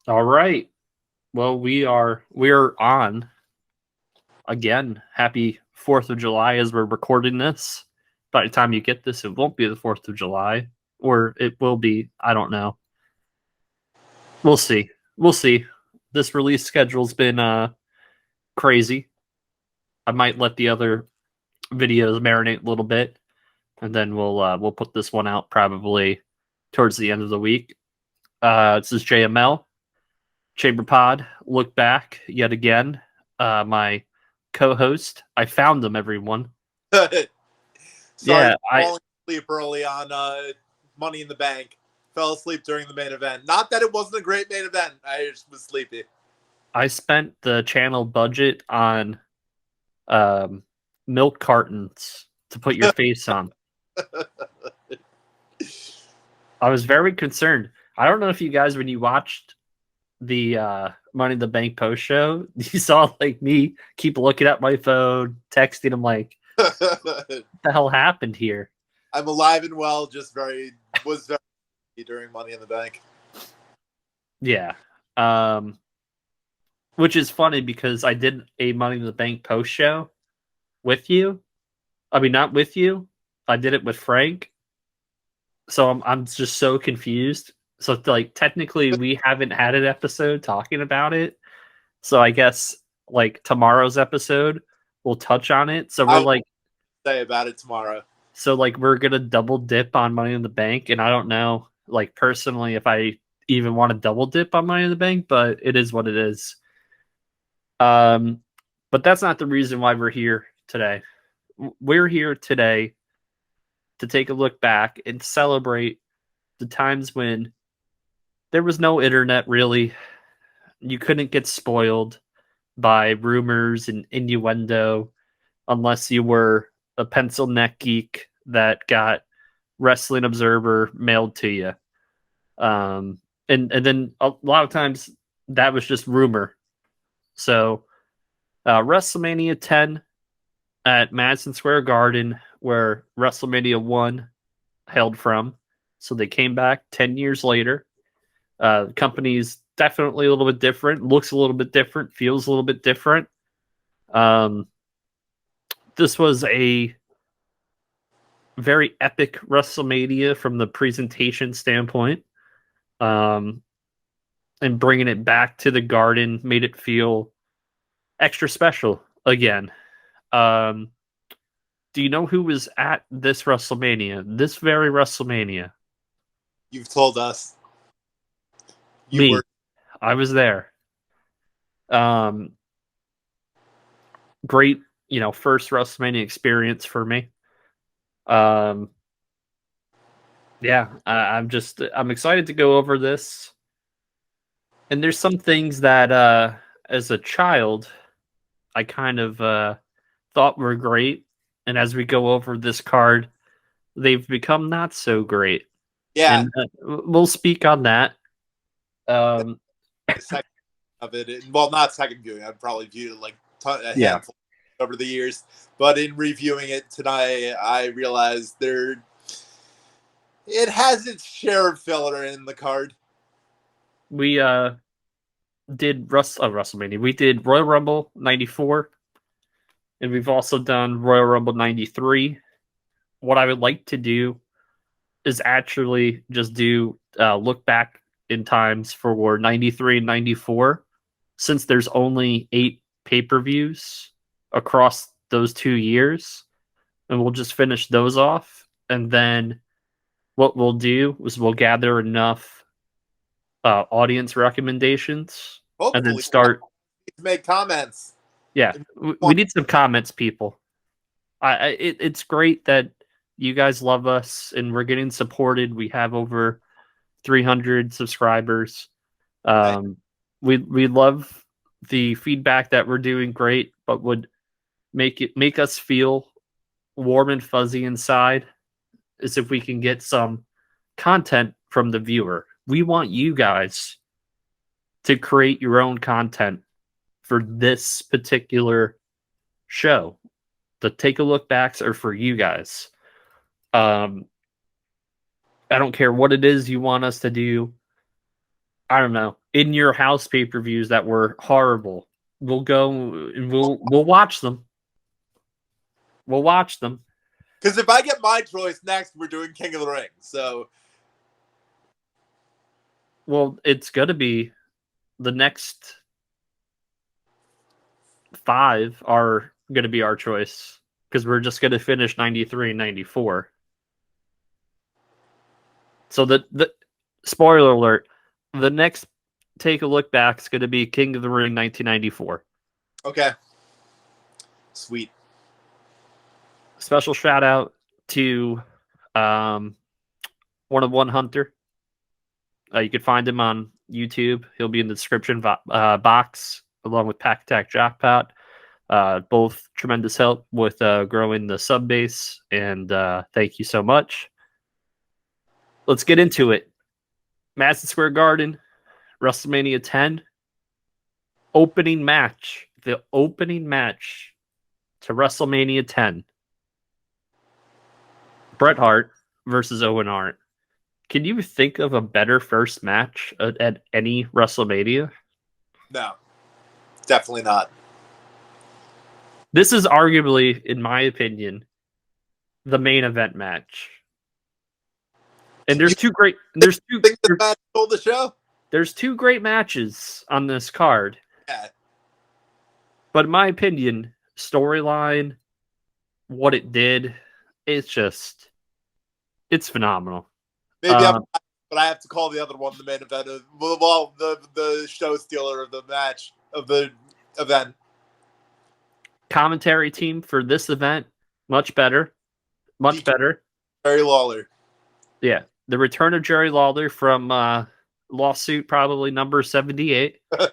All right. Well, we're on again. Happy 4th of July as we're recording this. By the time you get this, it won't be the 4th of July, or it will be. I don't know. We'll see. We'll see. This release schedule's been crazy. I might let the other videos marinate a little bit, and then we'll put this one out probably towards the end of the week. This is JML Chamber Pod. Look back yet again. My co-host. I found them, everyone. Sorry Yeah, for falling asleep early on Money in the Bank. Fell asleep during the main event. Not that it wasn't a great main event. I just was sleepy. I spent the channel budget on milk cartons to put your face on. I was very concerned. I don't know if you guys, when you watched the Money in the Bank post show, you saw like me keep looking at my phone, texting him like, what the hell happened here? I'm alive and well, was very during Money in the Bank. Yeah. Which is funny because I did a Money in the Bank post show with you. I mean, not with you. I did it with Frank. So I'm just so confused. So like technically we haven't had an episode talking about it. So I guess like tomorrow's episode we'll touch on it. So we're like say about it tomorrow. So like we're gonna double dip on Money in the Bank, and I don't know like personally if I even want to double dip on Money in the Bank, but it is what it is. But that's not the reason why we're here today. We're here today to take a look back and celebrate the times when there was no internet really. You couldn't get spoiled by rumors and innuendo unless you were a pencil neck geek that got Wrestling Observer mailed to you. And then a lot of times that was just rumor. So WrestleMania 10 at Madison Square Garden, where WrestleMania 1 hailed from. So they came back 10 years later. The company's definitely a little bit different, looks a little bit different, feels a little bit different. This was a very epic WrestleMania from the presentation standpoint. And bringing it back to the Garden made it feel extra special again. Do you know who was at this WrestleMania? This very WrestleMania? You've told us. Me. I was there. Great, first WrestleMania experience for me. Yeah, I'm excited to go over this. And there's some things that as a child I kind of thought were great, and as we go over this card, they've become not so great. Yeah, and we'll speak on that. Second of it, well, not second viewing. I'd probably viewed it like a handful over the years, but in reviewing it tonight, I realized it has its share of filler in the card. We did WrestleMania. We did Royal Rumble 94, and we've also done Royal Rumble 93. What I would like to do is actually just do look back in times for 93 and 94, since there's only 8 pay-per-views across those 2 years, and we'll just finish those off. And then what we'll do is we'll gather enough audience recommendations. Hopefully, and then start to make comments. Yeah, we need some comments, people. It's great that you guys love us and we're getting supported. We have over 300 subscribers. We love the feedback that we're doing great, but would make us feel warm and fuzzy inside is if we can get some content from the viewer. We want you guys to create your own content for this particular show. The take a look backs are for you guys. I don't care what it is you want us to do. I don't know. in your house pay-per-views that were horrible. We'll go and we'll watch them. We'll watch them. Because if I get my choice next, we're doing King of the Ring. So, well, it's going to be the next 5 are going to be our choice because we're just going to finish 93 and 94. So the spoiler alert, the next take a look back is going to be King of the Ring 1994. Okay. Sweet. Special shout out to One Hunter. You can find him on YouTube. He'll be in the description box along with Pack Attack Jackpot. Both tremendous help with growing the sub base, and thank you so much. Let's get into it. Madison Square Garden, WrestleMania 10, opening match. The opening match to WrestleMania 10. Bret Hart versus Owen Hart. Can you think of a better first match at any WrestleMania? No, definitely not. This is arguably, in my opinion, the main event match. And there's two great. There's two. Think the match stole the show? There's 2 great matches on this card. Yeah. But in my opinion, storyline, what it did, it's phenomenal. Maybe but I have to call the other one the main event. Well, the show stealer of the match of the event. Commentary team for this event, much better. Much better. Jerry Lawler. Yeah. The return of Jerry Lawler from lawsuit probably number 78. So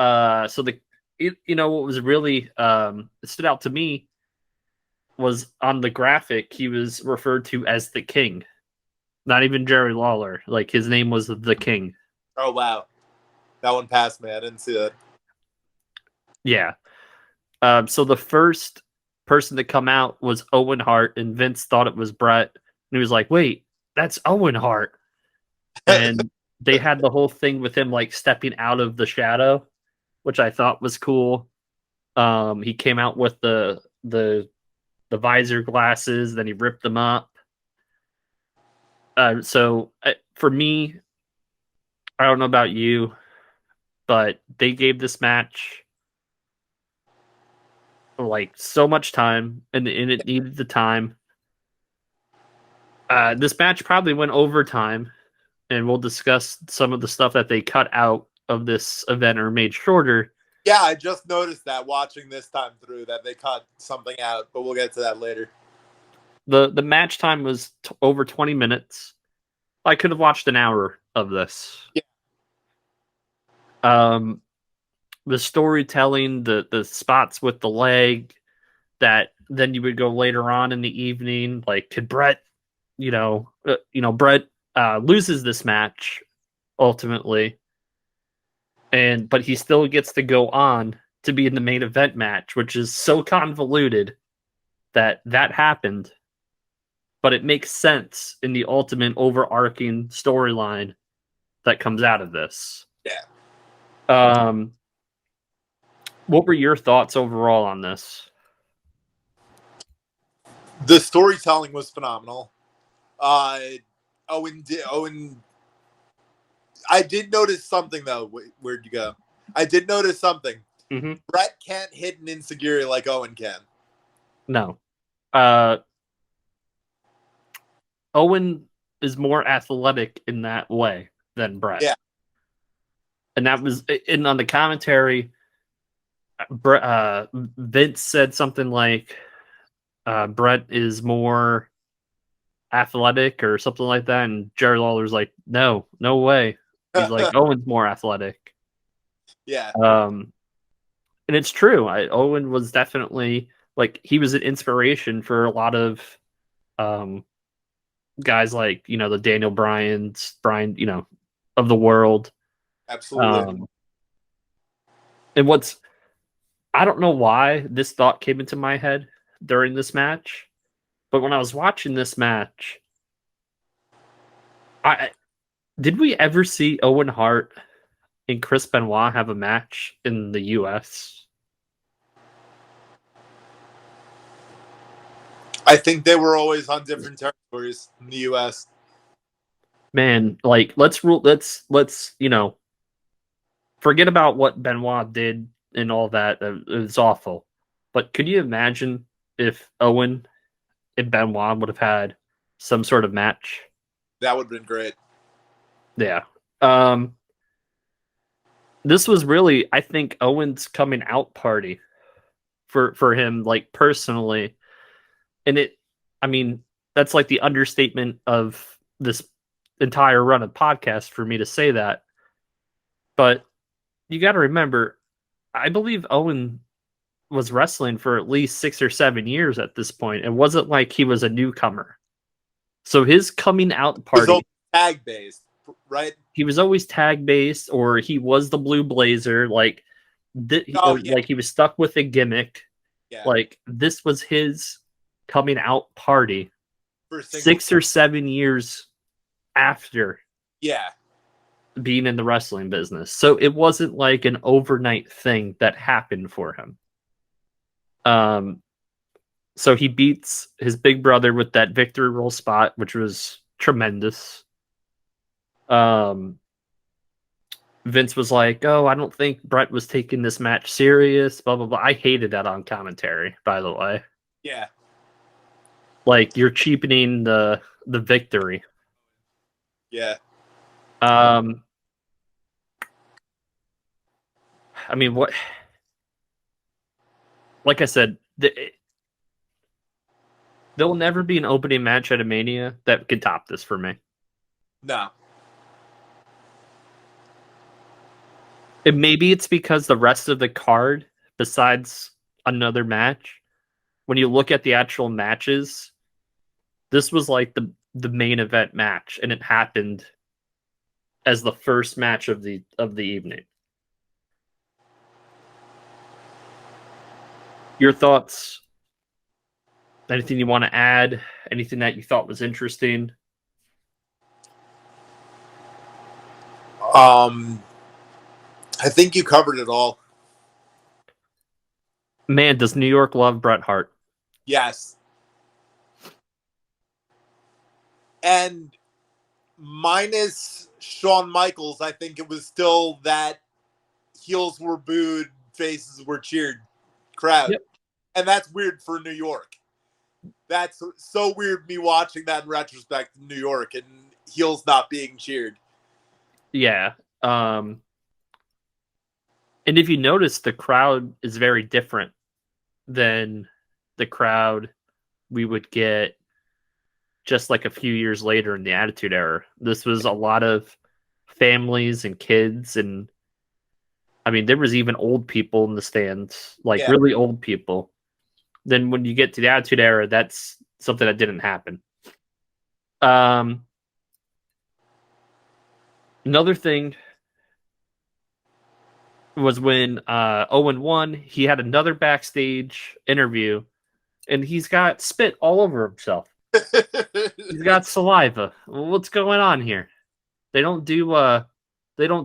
what was really stood out to me was on the graphic he was referred to as the King. Not even Jerry Lawler. Like his name was the King. Oh wow. That one passed me. I didn't see that. Yeah. So the first person to come out was Owen Hart, and Vince thought it was Bret. And he was like, wait, that's Owen Hart. And they had the whole thing with him like stepping out of the shadow, which I thought was cool. He came out with the visor glasses, then he ripped them up. So for me, I don't know about you, but they gave this match like so much time, and it needed the time. This match probably went overtime, and we'll discuss some of the stuff that they cut out of this event or made shorter. Yeah, I just noticed that watching this time through that they cut something out, but we'll get to that later. The match time was over 20 minutes. I could have watched an hour of this. Yeah. The storytelling, the spots with the leg, that then you would go later on in the evening. Like, could Bret, Bret loses this match ultimately, but he still gets to go on to be in the main event match, which is so convoluted that happened. But it makes sense in the ultimate overarching storyline that comes out of this. Yeah. What were your thoughts overall on this? The storytelling was phenomenal. Owen, I did notice something though. Where'd you go? I did notice something. Mm-hmm. Bret can't hit an enziguri like Owen can. No. Owen is more athletic in that way than Bret. Yeah. And that was, and on the commentary, Vince said something like Bret is more athletic or something like that, and Jerry Lawler's like, no way. He's like, Owen's more athletic. Yeah. And it's true. Owen was definitely like, he was an inspiration for a lot of guys like, the Daniel Bryan, of the world. Absolutely. And I don't know why this thought came into my head during this match, but when I was watching this match, did we ever see Owen Hart and Chris Benoit have a match in the US? I think they were always on different territories in the US. Man, like let's forget about what Benoit did and all that. It was awful. But could you imagine if Owen and Benoit would have had some sort of match? That would have been great. Yeah. This was really, I think, Owen's coming out party for him, like personally. And I mean, that's like the understatement of this entire run of podcast for me to say that. But you got to remember, I believe Owen was wrestling for at least 6 or 7 years at this point. It wasn't like he was a newcomer. So his coming out party, was tag based, right? He was always tag based, or he was the Blue Blazer. Like, like he was stuck with a gimmick. Yeah. Like this was his coming out party 6 or 7 years after being in the wrestling business. So it wasn't like an overnight thing that happened for him. So he beats his big brother with that victory roll spot, which was tremendous. Vince was like, "Oh, I don't think Brett was taking this match serious." Blah blah blah. I hated that on commentary, by the way. Yeah. Like you're cheapening the victory. Yeah. I mean, what? Like I said, there'll never be an opening match at a Mania that could top this for me. No. And maybe it's because the rest of the card, besides another match, when you look at the actual matches, this was like the main event match, and it happened as the first match of the evening. Your thoughts? Anything you want to add? Anything that you thought was interesting? I think you covered it all. Man, does New York love Bret Hart? Yes. And minus Shawn Michaels, I think it was still that heels were booed, faces were cheered crowd. Yep. And that's weird for New York. That's so weird me watching that in retrospect in New York and heels not being cheered. Yeah. And if you notice, the crowd is very different than the crowd we would get just like a few years later in the Attitude Era. This was a lot of families and kids, and I mean, there was even old people in the stands, like really old people. Then when you get to the Attitude Era, that's something that didn't happen. Another thing was when Owen won, he had another backstage interview, and he's got spit all over himself. He's got saliva. What's going on here? They don't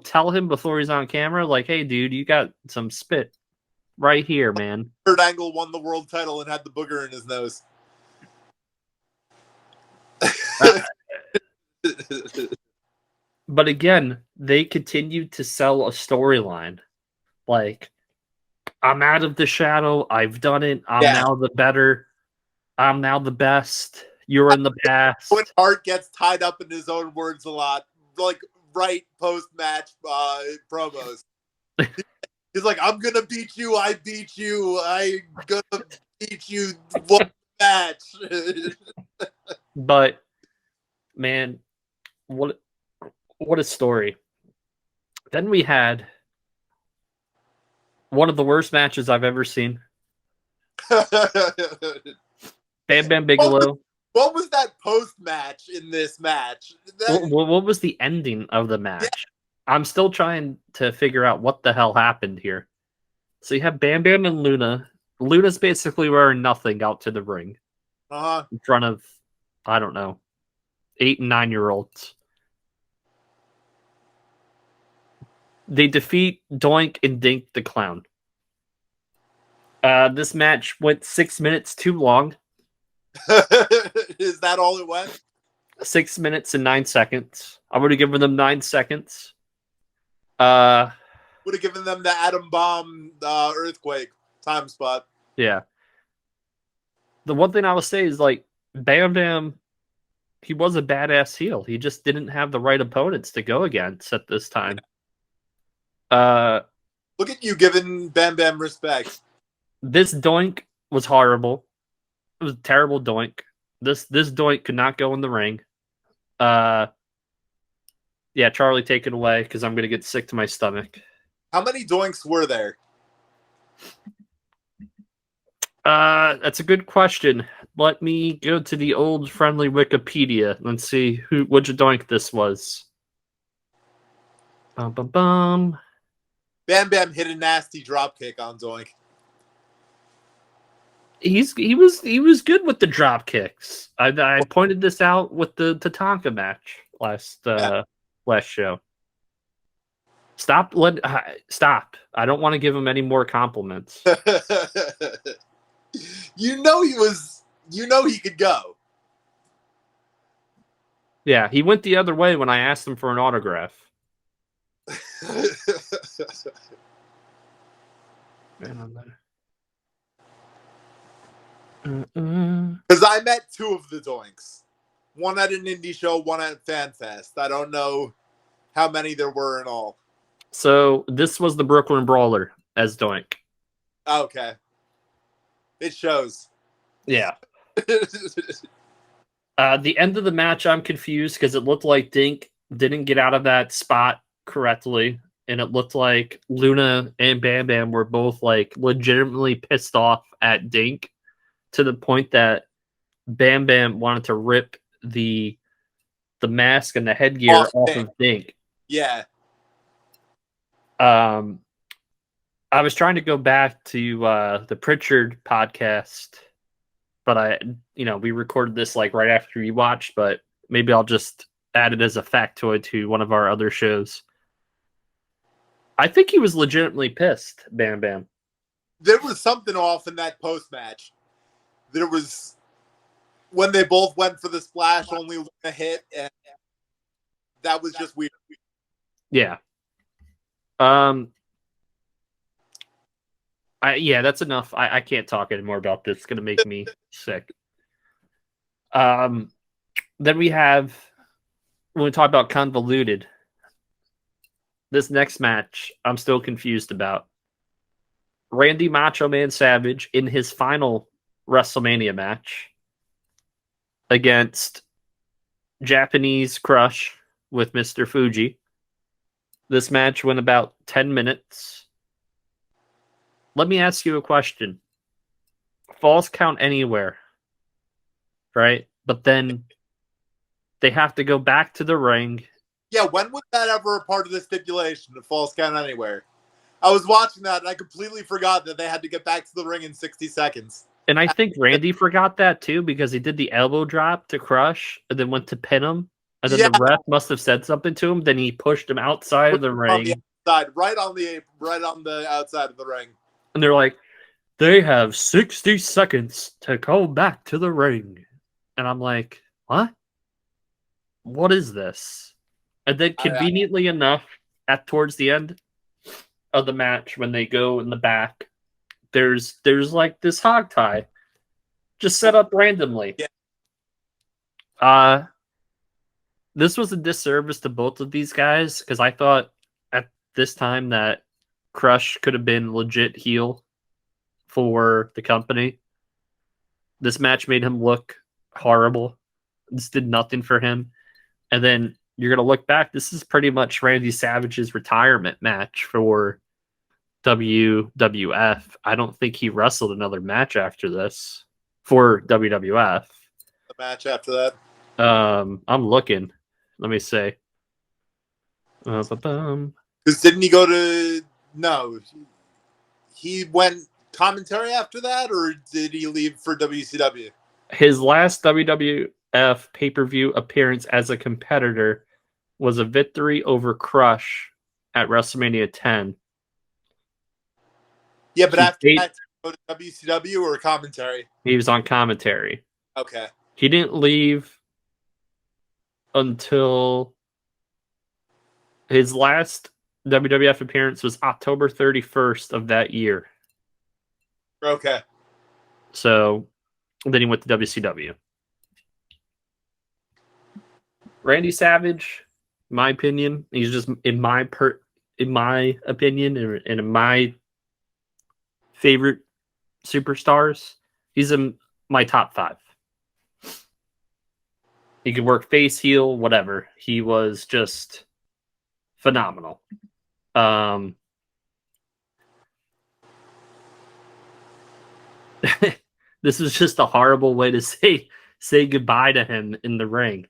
tell him before he's on camera, like, "Hey, dude, you got some spit right here, man." Kurt Angle won the world title and had the booger in his nose. But again, they continued to sell a storyline. Like, I'm out of the shadow. I've done it. I'm now the better. I'm now the best. You're in the past. When Hart gets tied up in his own words a lot, like right post-match promos. He's like, "I'm gonna beat you. I beat you. I'm gonna beat you one match." But man, what a story. Then we had one of the worst matches I've ever seen. Bam Bam Bigelow. What was that post-match in this match? What was the ending of the match? Yeah. I'm still trying to figure out what the hell happened here. So you have Bam Bam and Luna. Luna's basically wearing nothing out to the ring. In front of, I don't know, 8 and 9-year-olds. They defeat Doink and Dink the Clown. This match went 6 minutes too long. Is that all it went? 6 minutes and 9 seconds. I would have given them 9 seconds. Would have given them the atom bomb earthquake time spot. Yeah. The one thing I will say is, like, Bam Bam, he was a badass heel. He just didn't have the right opponents to go against at this time. Look at you giving Bam Bam respect. This Doink was horrible. It was a terrible Doink. This Doink could not go in the ring. Yeah, Charlie, take it away because I'm going to get sick to my stomach. How many Doinks were there? That's a good question. Let me go to the old friendly Wikipedia and see which Doink this was. Bum, bum, bum. Bam Bam hit a nasty drop kick on Doink. He was good with the drop kicks. I pointed this out with the Tatanka match last show. Stop! I don't want to give him any more compliments. You know he could go. Yeah, he went the other way when I asked him for an autograph. Because I met two of the Doinks. One at an indie show, one at FanFest. I don't know how many there were in all. So this was the Brooklyn Brawler as Doink. Okay. It shows. Yeah. The end of the match, I'm confused because it looked like Dink didn't get out of that spot correctly. And it looked like Luna and Bam Bam were both like legitimately pissed off at Dink to the point that Bam Bam wanted to rip the mask and the headgear off of Dink. Yeah. I was trying to go back to the Pritchard podcast, but we recorded this like right after you watched, but maybe I'll just add it as a factoid to one of our other shows. I think he was legitimately pissed, Bam Bam. There was something off in that post-match. There was when they both went for the splash, only a hit, and that was just weird. Yeah. That's enough. I can't talk anymore about this. It's going to make me sick. Then when we talk about convoluted, this next match, I'm still confused about. Randy Macho Man Savage in his final Wrestlemania match against Japanese Crush with Mr. Fuji. This match went about 10 minutes. Let me ask you a question. Falls count anywhere, right? But then they have to go back to the ring. Yeah, when was that ever a part of the stipulation, the falls count anywhere? I was watching that, and I completely forgot that they had to get back to the ring in 60 seconds. And I think Randy forgot that, too, because he did the elbow drop to Crush and then went to pin him. And then the ref must have said something to him. Then he pushed him outside of the ring. Right on the outside of the ring. And they're like, they have 60 seconds to go back to the ring. And I'm like, what? What is this? And then conveniently enough, towards the end of the match, when they go in the back, there's like this hog tie just set up randomly. Yeah. This was a disservice to both of these guys because I thought at this time that Crush could have been legit heel for the company. This match made him look horrible. This did nothing for him. And then you're going to look back, this is pretty much Randy Savage's retirement match for WWF. I don't think he wrestled another match after this for WWF. The match after that? I'm looking. Let me see. Because didn't he go to... No. He went commentary after that, or did he leave for WCW? His last WWF pay-per-view appearance as a competitor was a victory over Crush at WrestleMania 10. Yeah, but He after stayed, that, go to WCW or commentary? he was on commentary. Okay. He didn't leave until his last WWF appearance was October 31st of that year. Okay. So then he went to WCW. Randy Savage, in my opinion, he's just in my opinion and in my favorite superstars. He's in my top 5. He could work face, heel, whatever. He was just phenomenal. This was just a horrible way to say goodbye to him in the ring.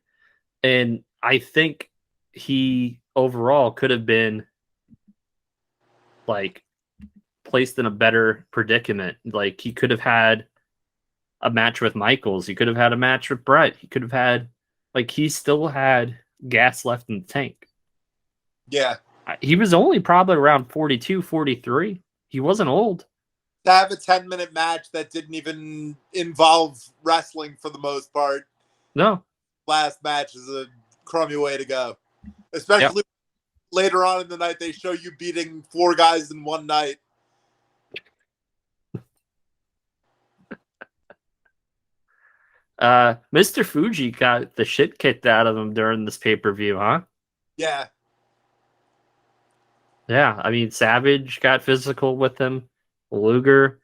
And I think he overall could have been like placed in a better predicament. Like he could have had a match with Michaels. He could have had a match with Brett. He could have had he still had gas left in the tank. Yeah. He was only probably around 42, 43. He wasn't old. To have a 10-minute match that didn't even involve wrestling for the most part. No. Last match is a crummy way to go. Especially later on in the night, they show you beating 4 guys in one night. Mr. Fuji got the shit kicked out of him during this pay-per-view, huh? Yeah. Yeah, I mean, Savage got physical with him. Luger,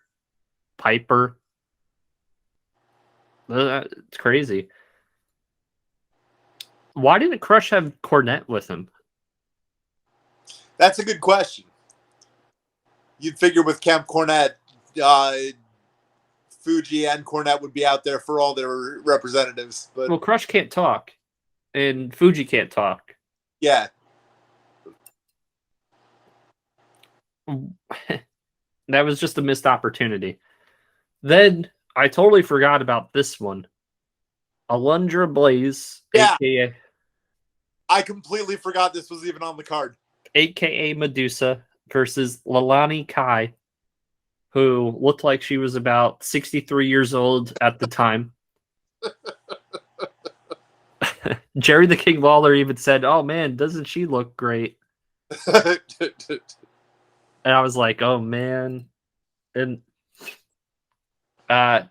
Piper. It's crazy. Why didn't Crush have Cornette with him? That's a good question. You'd figure with Camp Cornette, Fuji and Cornette would be out there for all their representatives. But well, Crush can't talk, and Fuji can't talk. Yeah. That was just a missed opportunity. Then I totally forgot about this one. Alundra Blaze, aka I completely forgot this was even on the card. AKA Medusa versus Lalani Kai, who looked like she was about 63 years old at the time. Jerry the King Lawler even said, "Oh man, doesn't she look great?" And I was like, "Oh man." And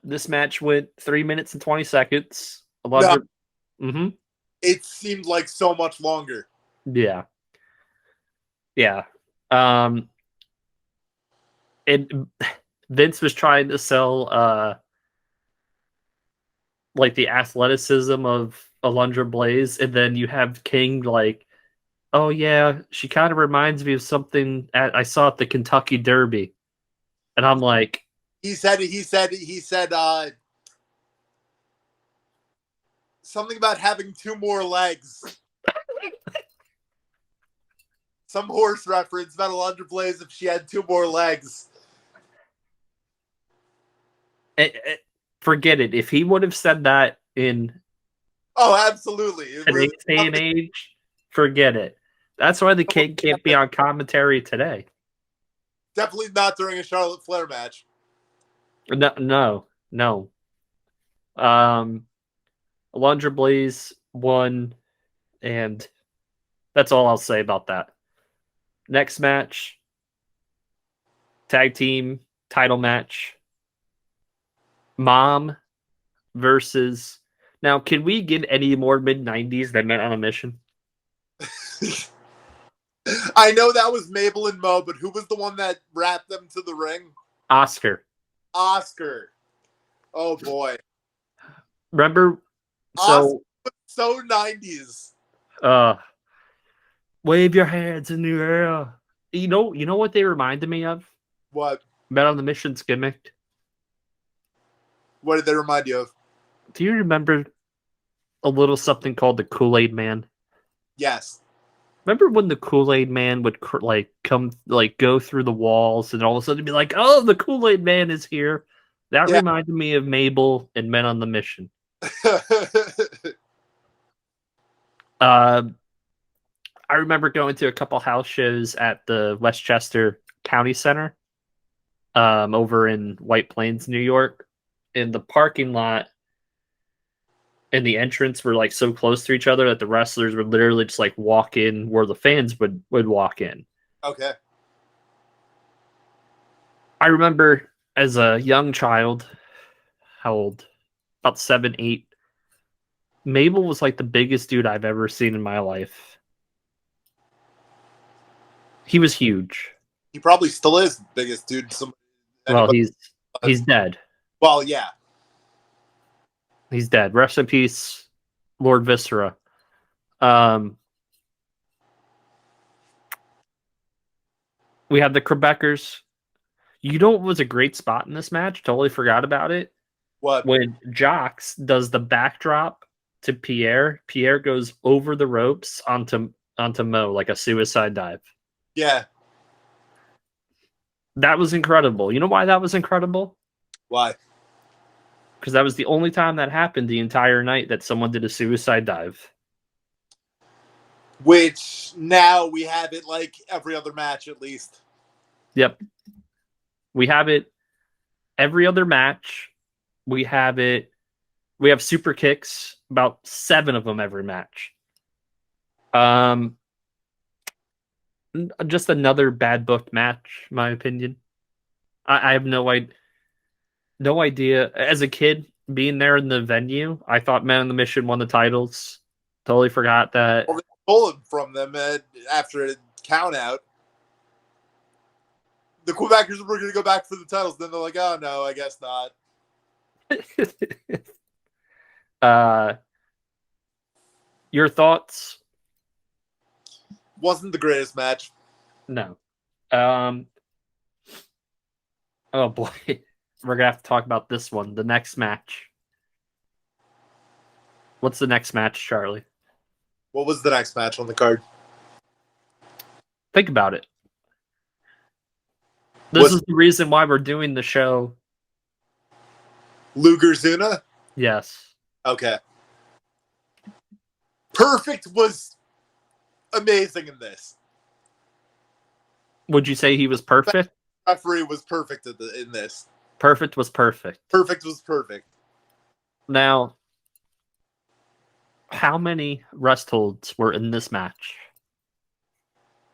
this match went 3 minutes and 20 seconds. No, mm-hmm. It seemed like so much longer. Yeah. Yeah. And Vince was trying to sell like the athleticism of Alundra Blaze, and then you have King like, oh yeah, she kind of reminds me of something I saw at the Kentucky Derby. And I'm like, he said something about having 2 more legs. Some horse reference about Alundra Blaze if she had 2 more legs. Forget it. If he would have said that in absolutely today's day and age, forget it. That's why the King can't be on commentary today. Definitely not during a Charlotte Flair match. No. Alundra Blaze won, and that's all I'll say about that. Next match, tag team title match. Mom versus... Now, can we get any more mid-90s than Men on a Mission? I know that was Mabel and Mo, but who was the one that wrapped them to the ring? Oscar. Oh, boy. Remember? So 90s. Wave your hands in the air. You know what they reminded me of? What? Men on the Mission's gimmick. What did they remind you of? Do you remember a little something called the Kool-Aid Man? Yes. Remember when the Kool-Aid Man would come go through the walls and all of a sudden be like, "Oh, the Kool-Aid Man is here." That reminded me of Mabel and Men on the Mission. I remember going to a couple house shows at the Westchester County Center, over in White Plains, New York. In the parking lot and the entrance were like so close to each other that the wrestlers would literally just like walk in where the fans would walk in. Okay. I remember as a young child, how old? About 7, 8. Mabel was like the biggest dude I've ever seen in my life. He was huge. He probably still is the biggest dude. Well, he's dead. Well, yeah. He's dead. Rest in peace, Lord Viscera. We have the Quebecers. You know what was a great spot in this match? Totally forgot about it. What? When Jox does the backdrop to Pierre, Pierre goes over the ropes onto Mo like a suicide dive. Yeah. That was incredible. You know why that was incredible? Why? Because that was the only time that happened the entire night that someone did a suicide dive. Which now we have it like every other match at least. Yep. We have it every other match. We have super kicks, about 7 of them every match. Just another bad booked match, in my opinion. I have no idea. As a kid, being there in the venue, I thought Men on the Mission won the titles. Totally forgot that. Well, they stole it from them after a count out. The Quebecers were going to go back for the titles. Then they're like, oh, no, I guess not. Your thoughts? Wasn't the greatest match. No. Oh, boy. We're going to have to talk about this one. The next match. What's the next match, Charlie? What was the next match on the card? Think about it. This is the reason why we're doing the show. Luger Zuna? Yes. Okay. Perfect was amazing in this. Would you say he was perfect? Referee was perfect in this. Perfect was perfect. Perfect was perfect. Now, how many rest holds were in this match?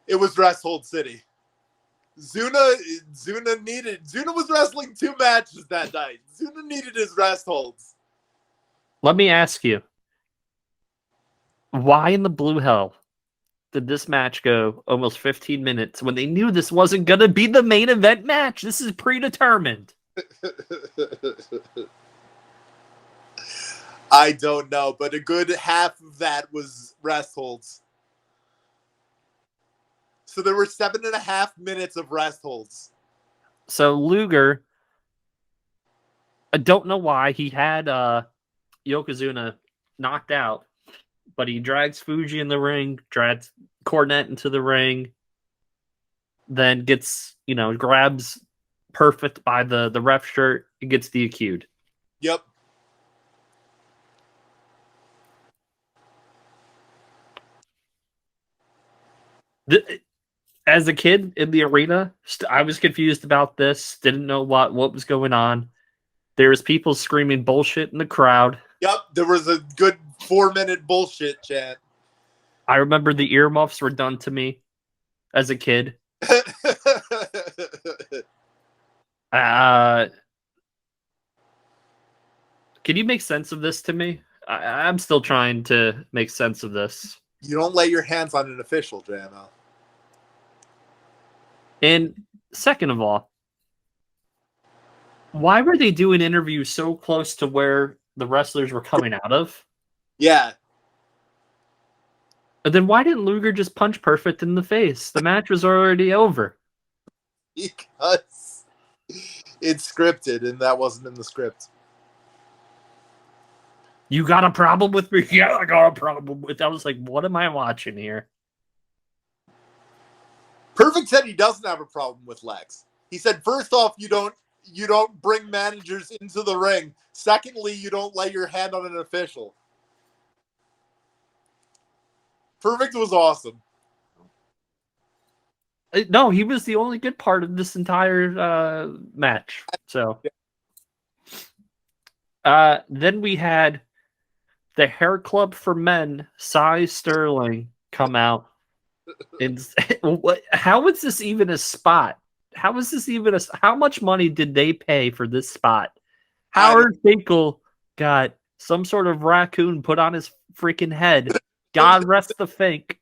It was Rest Hold City. Zuna was wrestling 2 matches that night. Zuna needed his rest holds. Let me ask you, why in the blue hell did this match go almost 15 minutes when they knew this wasn't going to be the main event match? This is predetermined. I don't know, but a good half of that was rest holds. So there were 7.5 minutes of rest holds. So Luger, I don't know why he had Yokozuna knocked out, but he drags Fuji in the ring, drags Cornette into the ring, then gets, grabs Perfect by the ref shirt and gets DQ'd. Yep. As a kid in the arena, I was confused about this. Didn't know what was going on. There was people screaming bullshit in the crowd. Yep, there was a good 4-minute bullshit chant. I remember the earmuffs were done to me as a kid. Can you make sense of this to me? I'm still trying to make sense of this. You don't lay your hands on an official, JML. And second of all, why were they doing interviews so close to where the wrestlers were coming out of? Yeah. And then why didn't Luger just punch Perfect in the face? The match was already over. Because it's scripted, and that wasn't in the script. You got a problem with me? Yeah, I got a problem with. I was like, what am I watching here? Perfect said he doesn't have a problem with Lex. He said, first off, you don't bring managers into the ring. Secondly, you don't lay your hand on an official. Perfect was awesome. No, he was the only good part of this entire match. So, then we had the Hair Club for Men, Cy Sterling, come out. And how is this even a spot? How is this even how much money did they pay for this spot? Howard Finkel got some sort of raccoon put on his freaking head. God rest the Fink.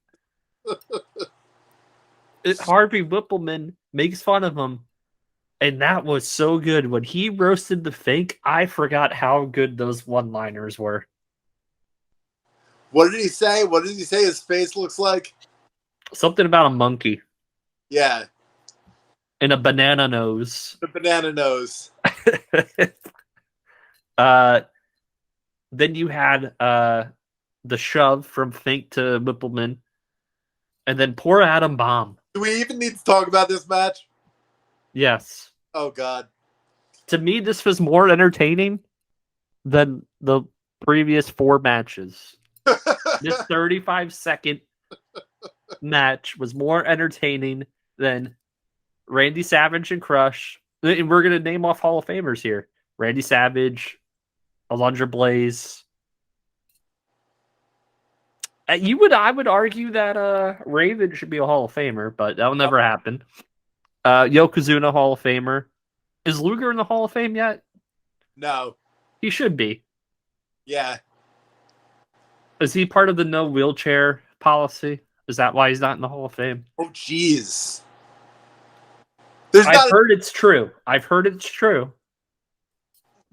Harvey Whippleman makes fun of him. And that was so good. When he roasted the Fink, I forgot how good those one-liners were. What did he say? What did he say his face looks like? Something about a monkey. Yeah. And a banana nose. The banana nose. Then you had the shove from Fink to Whippleman. And then poor Adam Bomb. Do we even need to talk about this match? Yes. Oh, God. To me, this was more entertaining than the previous 4 matches. This 35-second match was more entertaining than Randy Savage and Crush. And we're going to name off Hall of Famers here. Randy Savage, Alundra Blaze. I would argue that Raven should be a Hall of Famer, but that will never happen. Yokozuna Hall of Famer. Is Luger in the Hall of Fame yet? No. He should be. Yeah. Is he part of the no wheelchair policy? Is that why he's not in the Hall of Fame? Oh, jeez. I've heard it's true.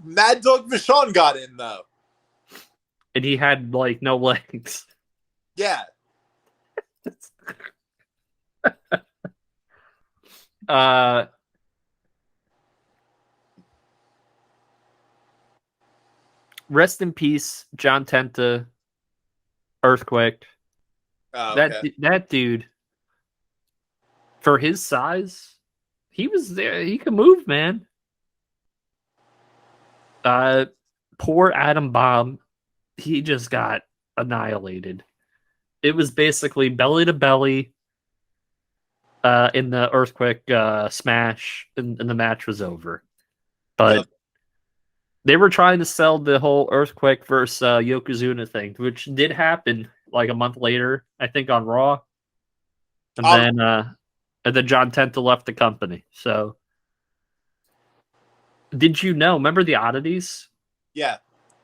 Mad Dog Vachon got in, though. And he had, like, no legs. Yeah. Rest in peace, John Tenta, Earthquake. Oh, okay. That dude, for his size, he was there. He could move, man. Poor Adam Bomb, he just got annihilated. It was basically belly to belly in the Earthquake smash, and the match was over. But they were trying to sell the whole Earthquake versus Yokozuna thing, which did happen like a month later, I think, on Raw. And then John Tenta left the company. So, did you know? Remember the oddities? Yeah.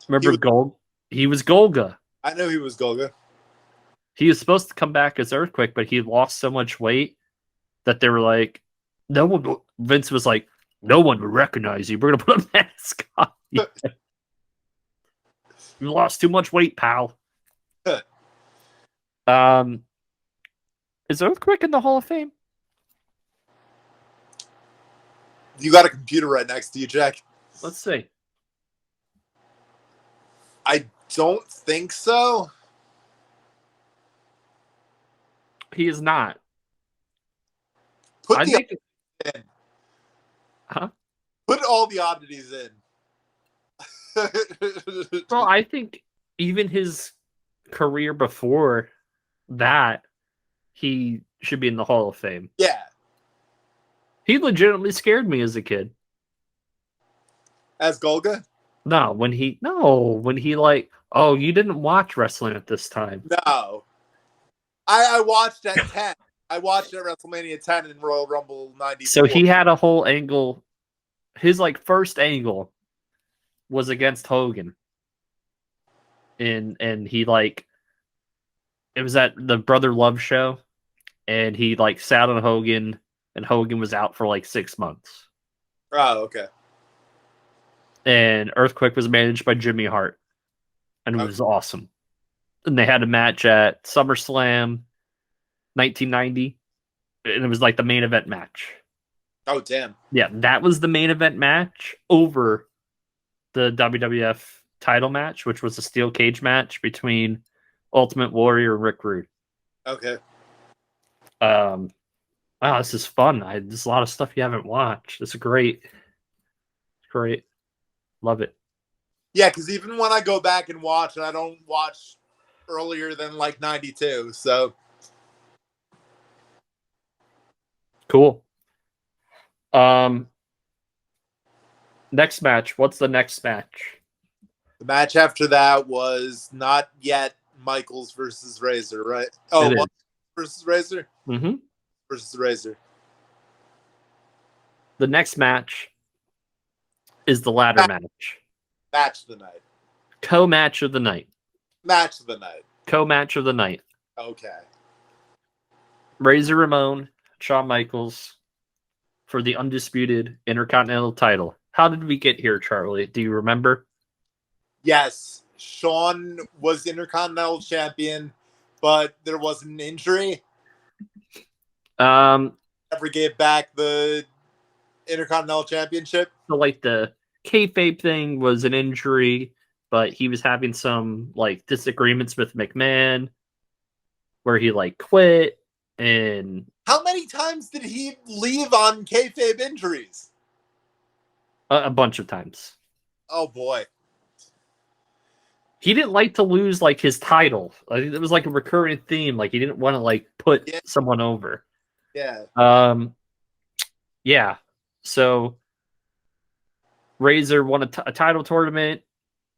Remember Gold? He was Golga. I know he was Golga. He was supposed to come back as Earthquake, but he lost so much weight that they were like, no one. Vince was like, no one would recognize you. We're gonna put a mask on you. You lost too much weight, pal. Is Earthquake in the Hall of Fame? You got a computer right next to you, Jack. Let's see. I don't think so. He is not. Put I the think in. Huh? Put all the oddities in. Well, I think even his career before that, he should be in the Hall of Fame. Yeah. He legitimately scared me as a kid. As Golga? No, when he like, oh, you didn't watch wrestling at this time. No. I watched at 10. I watched at WrestleMania 10 in Royal Rumble 94. So he had a whole angle. His like first angle was against Hogan. And he like, it was at the Brother Love show, and he like sat on Hogan, and Hogan was out for like 6 months. Oh, okay. And Earthquake was managed by Jimmy Hart, and it was awesome. And they had a match at SummerSlam 1990, and it was like the main event match. Oh, damn. Yeah, that was the main event match over the WWF title match, which was a steel cage match between Ultimate Warrior and Rick Rude. Okay. Wow, this is fun. There's a lot of stuff you haven't watched. It's great. Great. Love it. Yeah, because even when I go back and watch, I don't watch earlier than like 92. So Cool. Next match. What's the next match? The match after that was not yet Michaels versus Razor, right? Oh, It is. versus Razor? Mm-hmm. Versus Razor. The next match is the ladder match. Match of the night. Co-match of the night. Match of the night. Co-match of the night. Okay. Razor Ramon, Shawn Michaels for the undisputed Intercontinental title. How did we get here, Charlie? Do you remember? Yes. Shawn was Intercontinental Champion, but there was an injury. Never gave back the Intercontinental Championship. So, like, the kayfabe thing was an injury, but he was having some, like, disagreements with McMahon where he, like, quit. And how many times did he leave on kayfabe injuries? A bunch of times. Oh, boy. He didn't like to lose, like, his title. Like, it was like a recurring theme. Like, he didn't want to, like, put someone over. Yeah. Yeah. So Razor won a title tournament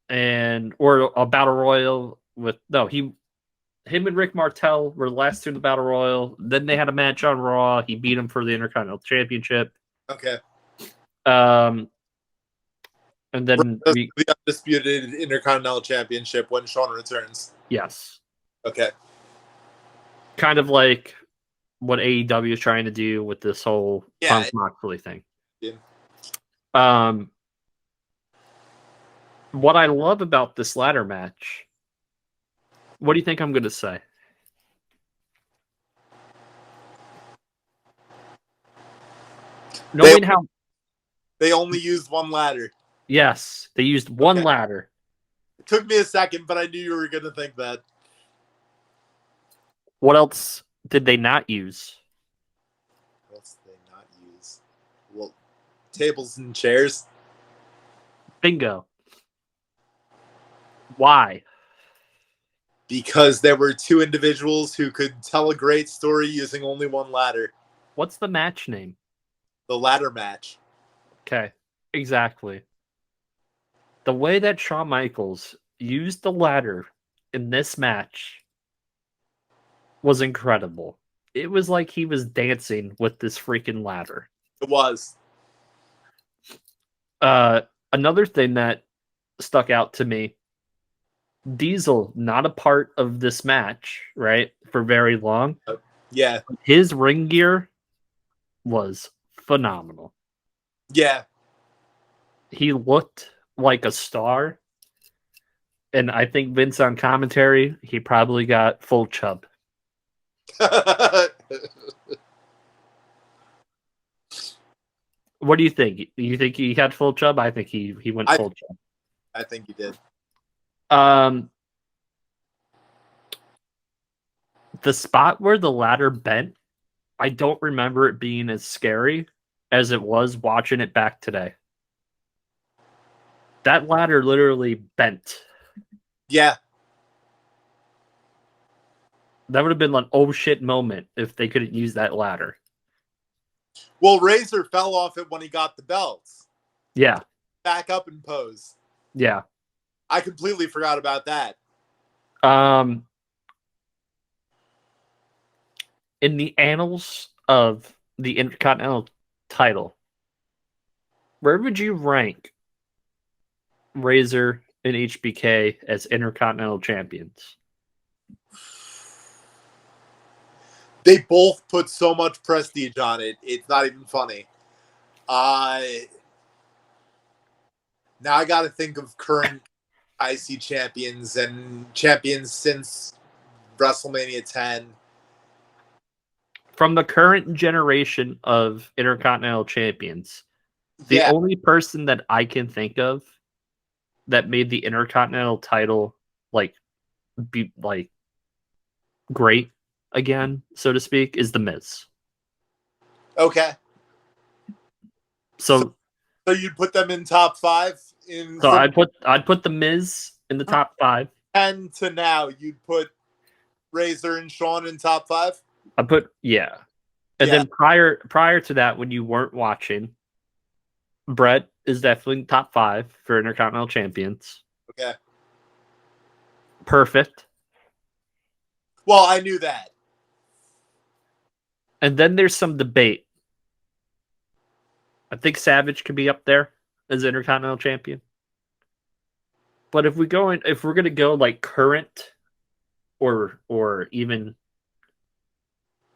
or a battle royal with him and Rick Martel were the last two in the battle royal. Then they had a match on Raw. He beat him for the Intercontinental Championship. Okay. And then the undisputed Intercontinental Championship when Shawn returns. Yes. Okay. Kind of like what AEW is trying to do with this whole Punk Moxley thing. Yeah. What I love about this ladder match, what do you think I'm going to say? Knowing how they only used one ladder. Yes, they used one ladder. It took me a second, but I knew you were going to think that. What else did they not use? What else did they not use? Well, tables and chairs. Bingo. Why? Because there were two individuals who could tell a great story using only one ladder. What's the match name? The ladder match. Okay, exactly. The way that Shawn Michaels used the ladder in this match was incredible. It was like he was dancing with this freaking ladder. It was. Another thing that stuck out to me, Diesel, not a part of this match, right? For very long. Yeah. His ring gear was phenomenal. Yeah. He looked like a star. And I think Vince on commentary, he probably got full chub. What do you think? Do you think he had full chub? I think he went full chub. I think he did. The spot where the ladder bent, I don't remember it being as scary as it was watching it back today. That ladder literally bent. Yeah. That would have been an oh shit moment if they couldn't use that ladder. Well, Razor fell off it when he got the belts. Yeah. Back up and pose. Yeah. I completely forgot about that. In the annals of the Intercontinental title, where would you rank Razor and HBK as Intercontinental champions? They both put so much prestige on it. It's not even funny. Now I got to think of current IC champions and champions since WrestleMania 10. From the current generation of Intercontinental champions, the only person that I can think of that made the Intercontinental title be great again, so to speak, is The Miz. Okay. So you'd put them in top 5? I'd put The Miz in the top 5. 10 to now, you'd put Razor and Shawn in top 5? I put, yeah. And Yeah. then prior to that, when you weren't watching, Brett is definitely top 5 for Intercontinental Champions. Okay. Perfect. Well, I knew that. And then there's some debate. I think Savage could be up there as Intercontinental Champion. But if we're gonna go like current or even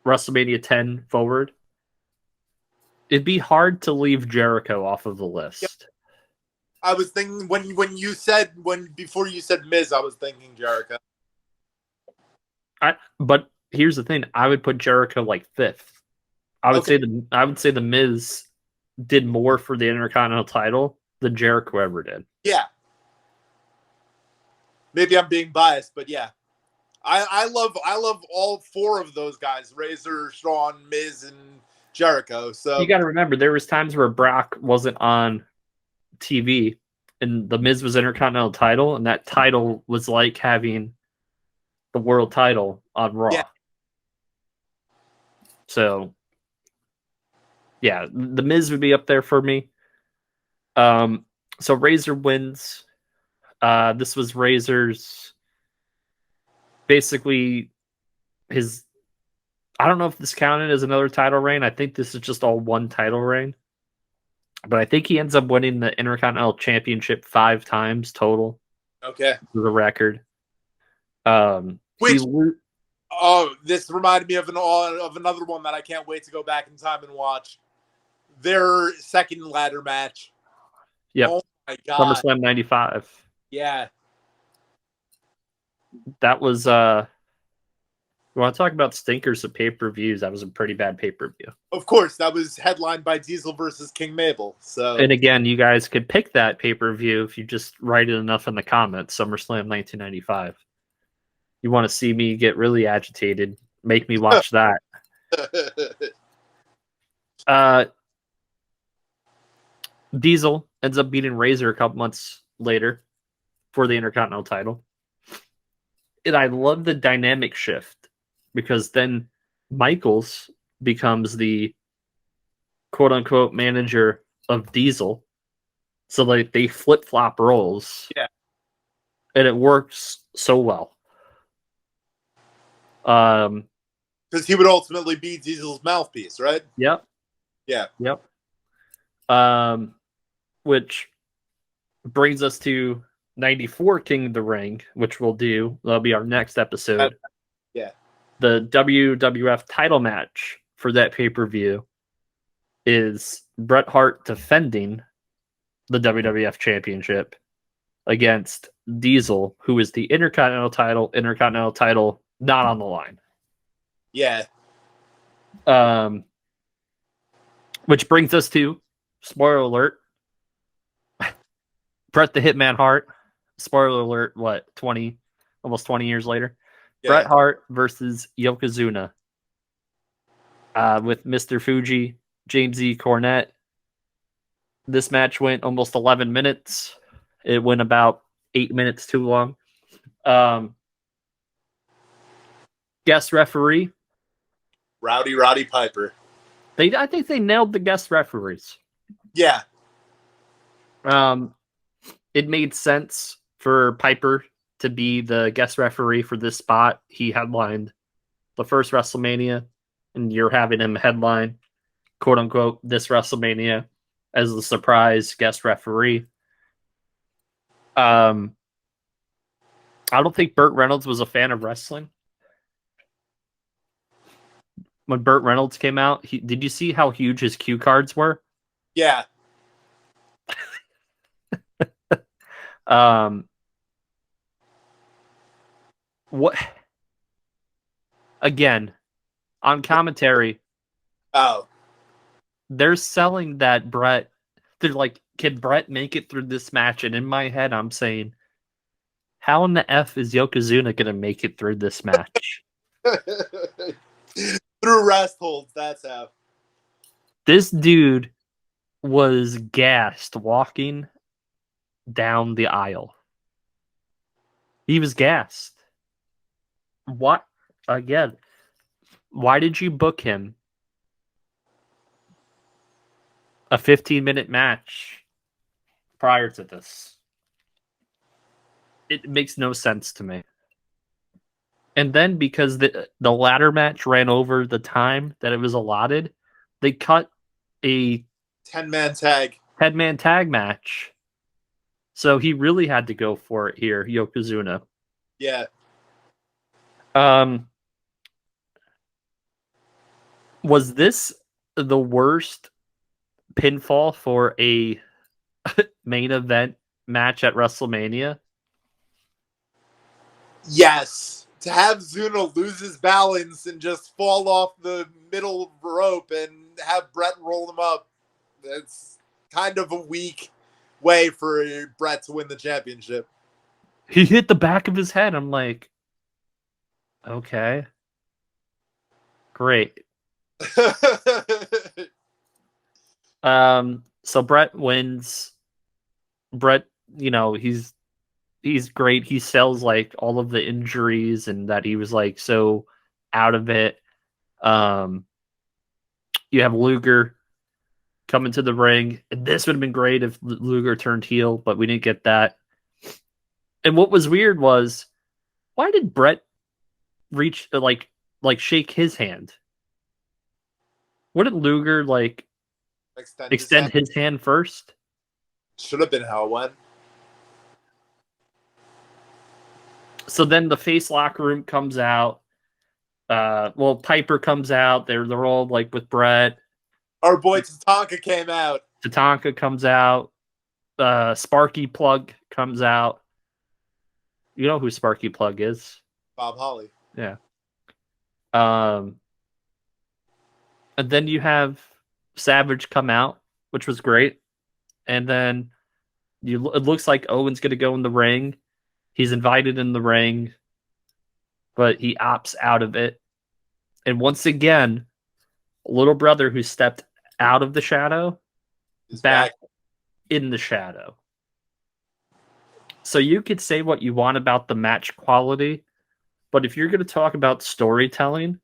WrestleMania 10 forward, it'd be hard to leave Jericho off of the Yep. list. I was thinking before you said Miz, I was thinking Jericho. But here's the thing: I would put Jericho like 5th. I would say the Miz did more for the Intercontinental title than Jericho ever did. Yeah. Maybe I'm being biased, but yeah. I love all 4 of those guys: Razor, Shawn, Miz, and Jericho. So You got to remember, there was times where Brock wasn't on TV, and the Miz was Intercontinental title, and that title was like having the world title on Raw. Yeah. So, yeah, the Miz would be up there for me. So Razor wins. This was Razor's basically his. I don't know if this counted as another title reign. I think this is just all one title reign. But I think he ends up winning the Intercontinental Championship 5 times total. Okay. For the record. This reminded me of another one that I can't wait to go back in time and watch. Their second ladder match. Yep. Oh my god. SummerSlam 95. Yeah. That was you want to talk about stinkers of pay-per-views? That was a pretty bad pay-per-view. Of course, that was headlined by Diesel versus King Mabel. So, and again, you guys could pick that pay-per-view if you just write it enough in the comments. SummerSlam 1995. You want to see me get really agitated? Make me watch that. Diesel ends up beating Razor a couple months later for the Intercontinental title. And I love the dynamic shift because then Michaels becomes the quote-unquote manager of Diesel. So like they flip-flop roles. Yeah. And it works so well. Because he would ultimately be Diesel's mouthpiece, right? Yep. Yeah. Yep. Which brings us to 94 King of the Ring, which we'll do. That'll be our next episode. Yeah. The WWF title match for that pay-per-view is Bret Hart defending the WWF Championship against Diesel, who is the Intercontinental title not on the line. Yeah. Which brings us to, spoiler alert, Bret the Hitman Hart. Spoiler alert, what, almost 20 years later? Yeah. Bret Hart versus Yokozuna. With Mr. Fuji, James E. Cornette. This match went almost 11 minutes. It went about 8 minutes too long. Guest referee. Roddy Piper. I think they nailed the guest referees. Yeah. It made sense for Piper to be the guest referee for this spot. He headlined the first WrestleMania, and you're having him headline, quote unquote, this WrestleMania as the surprise guest referee. I don't think Burt Reynolds was a fan of wrestling. When Burt Reynolds came out, did you see how huge his cue cards were? Yeah. What? Again, on commentary. Oh. They're selling that Bret. They're like, can Bret make it through this match? And in my head, I'm saying, how in the F is Yokozuna going to make it through this match? Through rest holds, that's how. This dude was gassed walking down the aisle. He was gassed. What? Again, why did you book him a 15-minute match prior to this. It makes no sense to me. And then because the ladder match ran over the time that it was allotted, they cut a 10-man tag. 10-man tag match. So he really had to go for it here, Yokozuna. Yeah. Was this the worst pinfall for a main event match at WrestleMania? Yes. To have Zuna lose his balance and just fall off the middle rope and have Brett roll him up, that's kind of a weak way for Brett to win the championship. He hit the back of his head. I'm like, okay, great. So Brett wins. Brett, he's great. He sells like all of the injuries and that he was like so out of it. You have Luger coming to the ring. And this would have been great if Luger turned heel, but we didn't get that. And what was weird was, why did Brett reach like shake his hand? Wouldn't Luger like extend his hand first? Should have been how it went. So then the face locker room comes out. Piper comes out. They're all like with Brett. Our boy Tatanka came out. Tatanka comes out. Sparky Plug comes out. You know who Sparky Plug is? Bob Holly. Yeah. And then you have Savage come out, which was great. And then it looks like Owen's going to go in the ring. He's invited in the ring, but he opts out of it. And once again, little brother who stepped out of the shadow is back in the shadow. So you could say what you want about the match quality, but if you're going to talk about storytelling,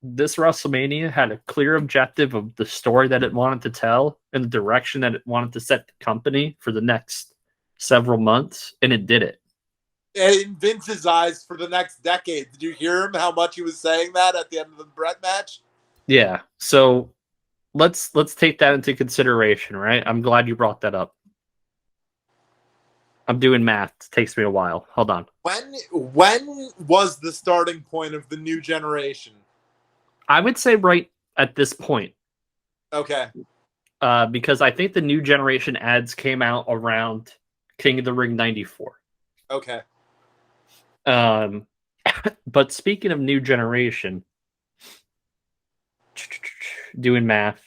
this WrestleMania had a clear objective of the story that it wanted to tell and the direction that it wanted to set the company for the next several months, and it did it. In Vince's eyes for the next decade. Did you hear him? How much he was saying that at the end of the Brett match? Yeah. So let's take that into consideration, right? I'm glad you brought that up. I'm doing math. It takes me a while. Hold on. When was the starting point of the new generation? I would say right at this point. Okay. Because I think the new generation ads came out around King of the Ring 94. Okay. But speaking of new generation, doing math.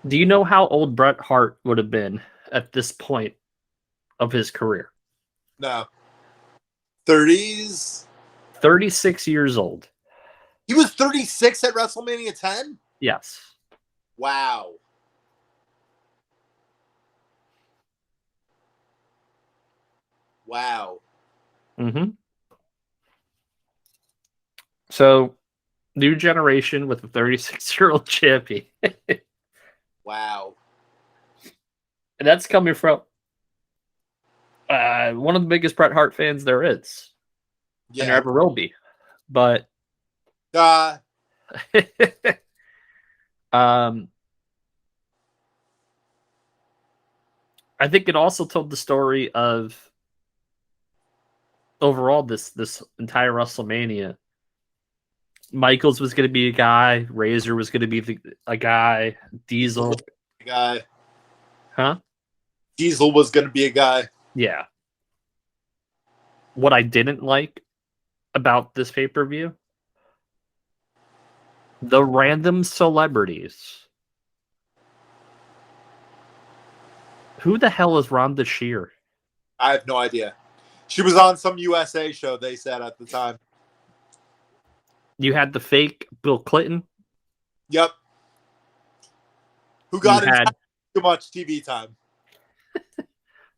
Do you know how old Bret Hart would have been at this point of his career? No. 30s? 36 years old. He was 36 at WrestleMania 10? Yes. Wow. Wow. Mm-hmm. So, new generation with a 36-year-old champion. Wow. And that's coming from one of the biggest Bret Hart fans there is. Yeah. And there ever will be. But I think it also told the story of overall this entire WrestleMania. Michaels was going to be a guy. Razor was going to be a guy. Diesel. A guy. Huh? Diesel was going to be a guy. Yeah. What I didn't like about this pay-per-view, the random celebrities. Who the hell is Rhonda Shear? I have no idea. She was on some USA show, they said at the time. You had the fake Bill Clinton. Yep. Who got too much TV time.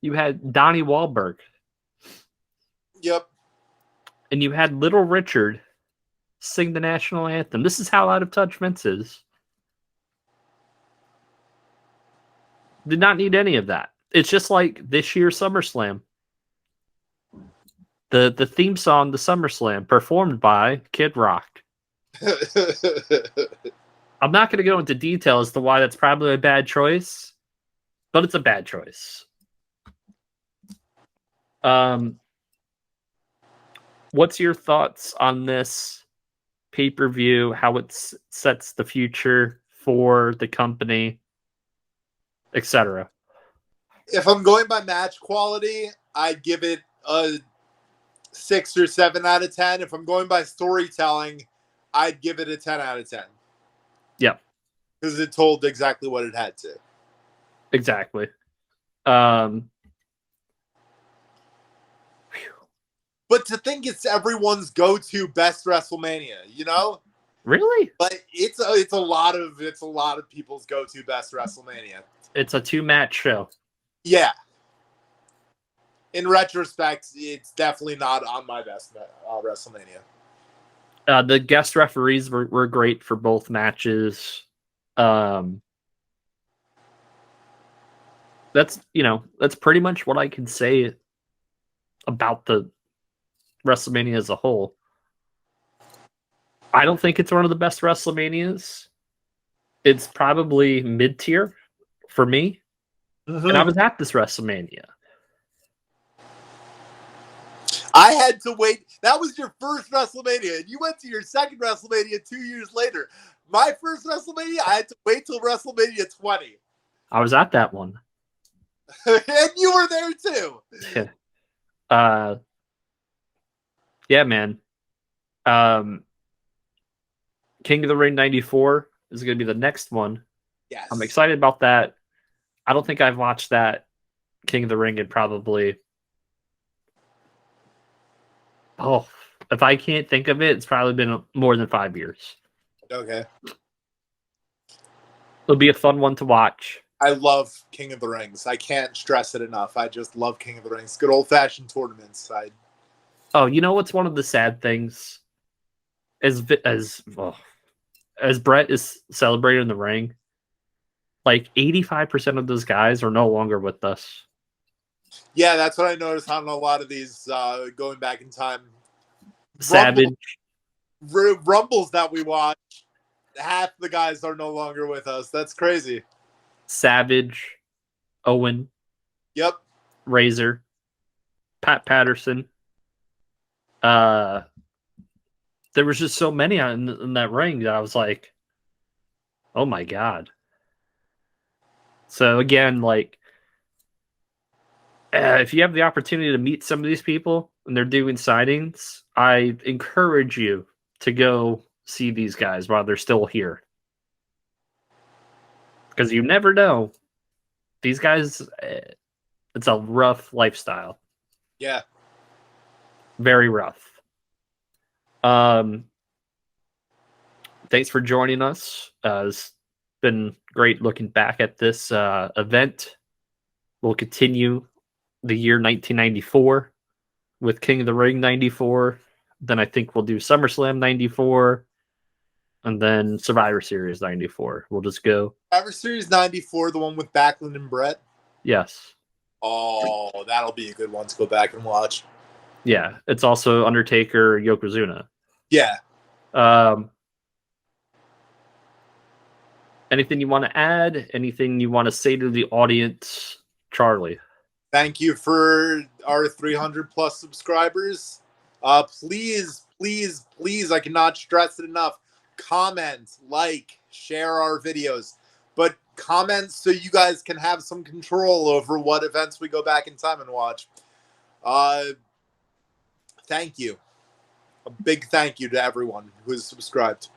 You had Donnie Wahlberg. Yep. And you had Little Richard, sing the national anthem. This is how out of touch Vince is. Did not need any of that. It's just like this year's SummerSlam. The theme song, the SummerSlam, performed by Kid Rock. I'm not going to go into detail as to why that's probably a bad choice, but it's a bad choice. What's your thoughts on this pay-per-view, how it sets the future for the company, etc.? If I'm going by match quality, I'd give it a 6 or 7 out of 10. If I'm going by storytelling, I'd give it a 10 out of 10. Yeah. Because it told exactly what it had to. Exactly. But to think it's everyone's go-to best WrestleMania, you know? Really? But it's a lot of people's go-to best WrestleMania. It's a 2-match show. Yeah. In retrospect, it's definitely not on my best WrestleMania. The guest referees were great for both matches. That's pretty much what I can say about the WrestleMania as a whole. I don't think it's one of the best WrestleManias. It's probably mid-tier for me. Mm-hmm. And I was at this WrestleMania. I had to wait. That was your first WrestleMania, and you went to your second WrestleMania 2 years later. My first WrestleMania, I had to wait till WrestleMania 20. I was at that one. And you were there too. Yeah, man. King of the Ring 94 is going to be the next one. Yes. I'm excited about that. I don't think I've watched that King of the Ring in probably... if I can't think of it, it's probably been more than 5 years. Okay. It'll be a fun one to watch. I love King of the Rings. I can't stress it enough. I just love King of the Rings. Good old-fashioned tournaments. Oh, you know what's one of the sad things? As Brett is celebrating in the ring, like 85% of those guys are no longer with us. Yeah, that's what I noticed on a lot of these going back in time. Savage. Rumbles that we watch, half the guys are no longer with us. That's crazy. Savage, Owen. Yep. Razor. Pat Patterson. There was just so many in that ring that I was like, oh my God. So again, like, if you have the opportunity to meet some of these people and they're doing signings, I encourage you to go see these guys while they're still here. Because you never know. These guys, it's a rough lifestyle. Yeah. Very rough. Thanks for joining us. It's been great looking back at this event. We'll continue the year 1994 with King of the Ring 94. Then I think we'll do SummerSlam 94. And then Survivor Series 94. We'll just go. Survivor Series 94, the one with Backlund and Brett? Yes. Oh, that'll be a good one to go back and watch. Yeah. It's also Undertaker, Yokozuna. Yeah. Anything you want to add? Anything you want to say to the audience, Charlie? Thank you for our 300 plus subscribers. Please, I cannot stress it enough. Comment, like, share our videos, but comment so you guys can have some control over what events we go back in time and watch. Thank you. A big thank you to everyone who has subscribed.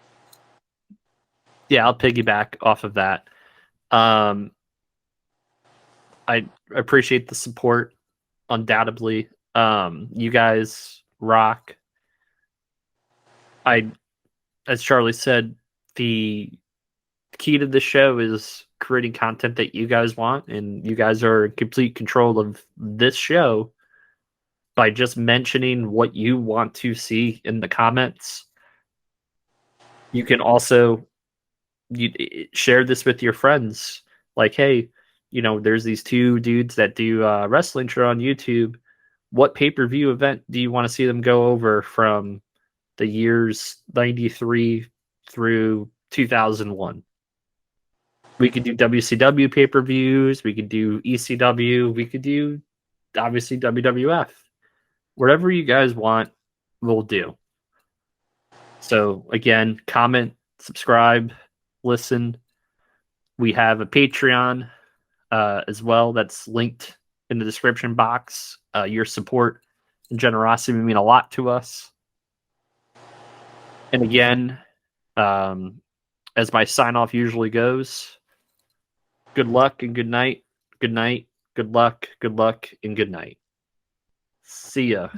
Yeah, I'll piggyback off of that. I appreciate the support, undoubtedly. You guys rock. As Charlie said, the key to the show is creating content that you guys want, and you guys are in complete control of this show by just mentioning what you want to see in the comments. You can also share this with your friends. Like, hey, there's these two dudes that do wrestling show on YouTube. What pay-per-view event do you want to see them go over from the years 93 through 2001? We could do WCW pay-per-views. We could do ECW. We could do, obviously, WWF. Whatever you guys want, we'll do. So, again, comment, subscribe, listen. We have a Patreon as well that's linked in the description box. Your support and generosity mean a lot to us. And again, as my sign off usually goes, good luck and good night. Good night. Good luck, and good night. See ya.